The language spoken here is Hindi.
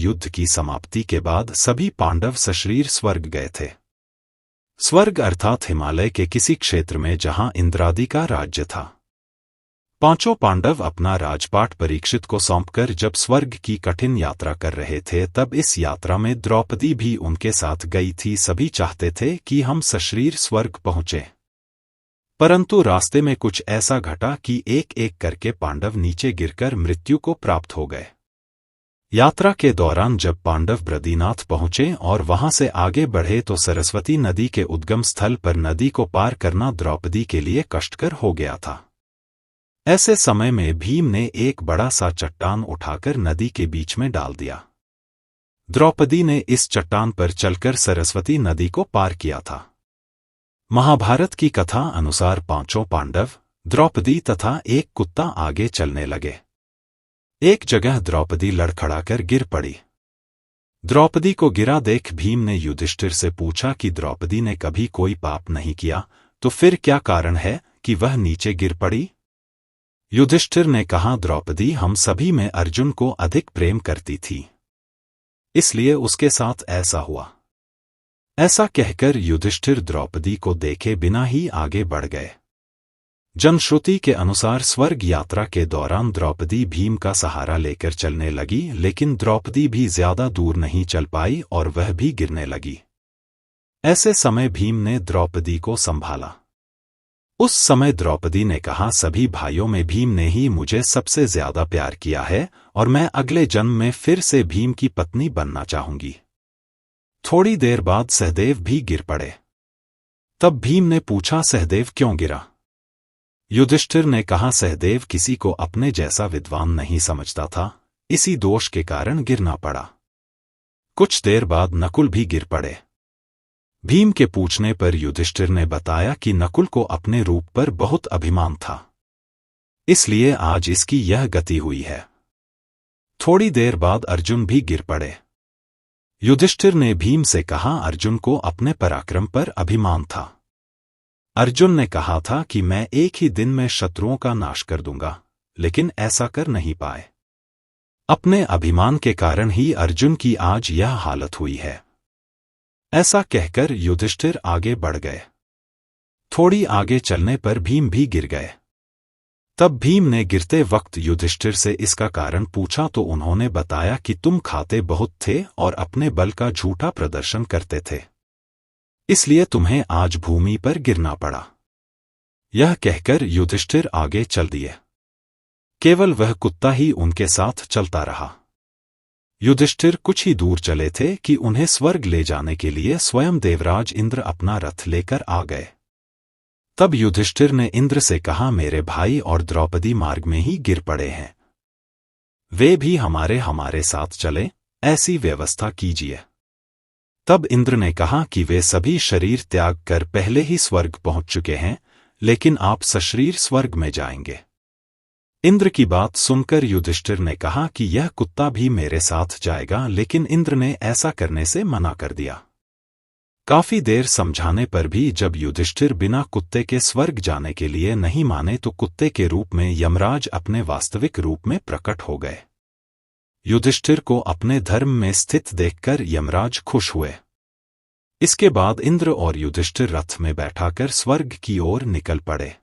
युद्ध की समाप्ति के बाद सभी पांडव सशरीर स्वर्ग गए थे। स्वर्ग अर्थात हिमालय के किसी क्षेत्र में जहां इंद्रादि का राज्य था। पांचों पांडव अपना राजपाट परीक्षित को सौंपकर जब स्वर्ग की कठिन यात्रा कर रहे थे, तब इस यात्रा में द्रौपदी भी उनके साथ गई थी। सभी चाहते थे कि हम सशरीर स्वर्ग पहुंचे, परंतु रास्ते में कुछ ऐसा घटा कि एक एक करके पांडव नीचे गिरकर मृत्यु को प्राप्त हो गए। यात्रा के दौरान जब पांडव बद्रीनाथ पहुंचे और वहां से आगे बढ़े तो सरस्वती नदी के उद्गम स्थल पर नदी को पार करना द्रौपदी के लिए कष्टकर हो गया था। ऐसे समय में भीम ने एक बड़ा सा चट्टान उठाकर नदी के बीच में डाल दिया। द्रौपदी ने इस चट्टान पर चलकर सरस्वती नदी को पार किया था। महाभारत की कथा अनुसार पांचों पांडव, द्रौपदी तथा एक कुत्ता आगे चलने लगे। एक जगह द्रौपदी लड़खड़ाकर गिर पड़ी। द्रौपदी को गिरा देख भीम ने युधिष्ठिर से पूछा कि द्रौपदी ने कभी कोई पाप नहीं किया, तो फिर क्या कारण है कि वह नीचे गिर पड़ी? युधिष्ठिर ने कहा, द्रौपदी हम सभी में अर्जुन को अधिक प्रेम करती थी, इसलिए उसके साथ ऐसा हुआ। ऐसा कहकर युधिष्ठिर द्रौपदी को देखे बिना ही आगे बढ़ गए। जनश्रुति के अनुसार स्वर्ग यात्रा के दौरान द्रौपदी भीम का सहारा लेकर चलने लगी, लेकिन द्रौपदी भी ज्यादा दूर नहीं चल पाई और वह भी गिरने लगी। ऐसे समय भीम ने द्रौपदी को संभाला। उस समय द्रौपदी ने कहा, सभी भाइयों में भीम ने ही मुझे सबसे ज्यादा प्यार किया है और मैं अगले जन्म में फिर से भीम की पत्नी बनना चाहूंगी। थोड़ी देर बाद सहदेव भी गिर पड़े। तब भीम ने पूछा, सहदेव क्यों गिरा? युधिष्ठिर ने कहा, सहदेव किसी को अपने जैसा विद्वान नहीं समझता था, इसी दोष के कारण गिरना पड़ा। कुछ देर बाद नकुल भी गिर पड़े। भीम के पूछने पर युधिष्ठिर ने बताया कि नकुल को अपने रूप पर बहुत अभिमान था, इसलिए आज इसकी यह गति हुई है। थोड़ी देर बाद अर्जुन भी गिर पड़े। युधिष्ठिर ने भीम से कहा, अर्जुन को अपने पराक्रम पर अभिमान था। अर्जुन ने कहा था कि मैं एक ही दिन में शत्रुओं का नाश कर दूंगा, लेकिन ऐसा कर नहीं पाए। अपने अभिमान के कारण ही अर्जुन की आज यह हालत हुई है। ऐसा कहकर युधिष्ठिर आगे बढ़ गए। थोड़ी आगे चलने पर भीम भी गिर गए। तब भीम ने गिरते वक्त युधिष्ठिर से इसका कारण पूछा तो उन्होंने बताया कि तुम खाते बहुत थे और अपने बल का झूठा प्रदर्शन करते थे, इसलिए तुम्हें आज भूमि पर गिरना पड़ा। यह कहकर युधिष्ठिर आगे चल दिए। केवल वह कुत्ता ही उनके साथ चलता रहा। युधिष्ठिर कुछ ही दूर चले थे कि उन्हें स्वर्ग ले जाने के लिए स्वयं देवराज इंद्र अपना रथ लेकर आ गए। तब युधिष्ठिर ने इंद्र से कहा, मेरे भाई और द्रौपदी मार्ग में ही गिर पड़े हैं, वे भी हमारे साथ चले, ऐसी व्यवस्था कीजिए। तब इंद्र ने कहा कि वे सभी शरीर त्याग कर पहले ही स्वर्ग पहुंच चुके हैं, लेकिन आप सशरीर स्वर्ग में जाएंगे। इंद्र की बात सुनकर युधिष्ठिर ने कहा कि यह कुत्ता भी मेरे साथ जाएगा, लेकिन इंद्र ने ऐसा करने से मना कर दिया। काफी देर समझाने पर भी जब युधिष्ठिर बिना कुत्ते के स्वर्ग जाने के लिए नहीं माने तो कुत्ते के रूप में यमराज अपने वास्तविक रूप में प्रकट हो गए। युधिष्ठिर को अपने धर्म में स्थित देखकर यमराज खुश हुए। इसके बाद इंद्र और युधिष्ठिर रथ में बैठाकर स्वर्ग की ओर निकल पड़े।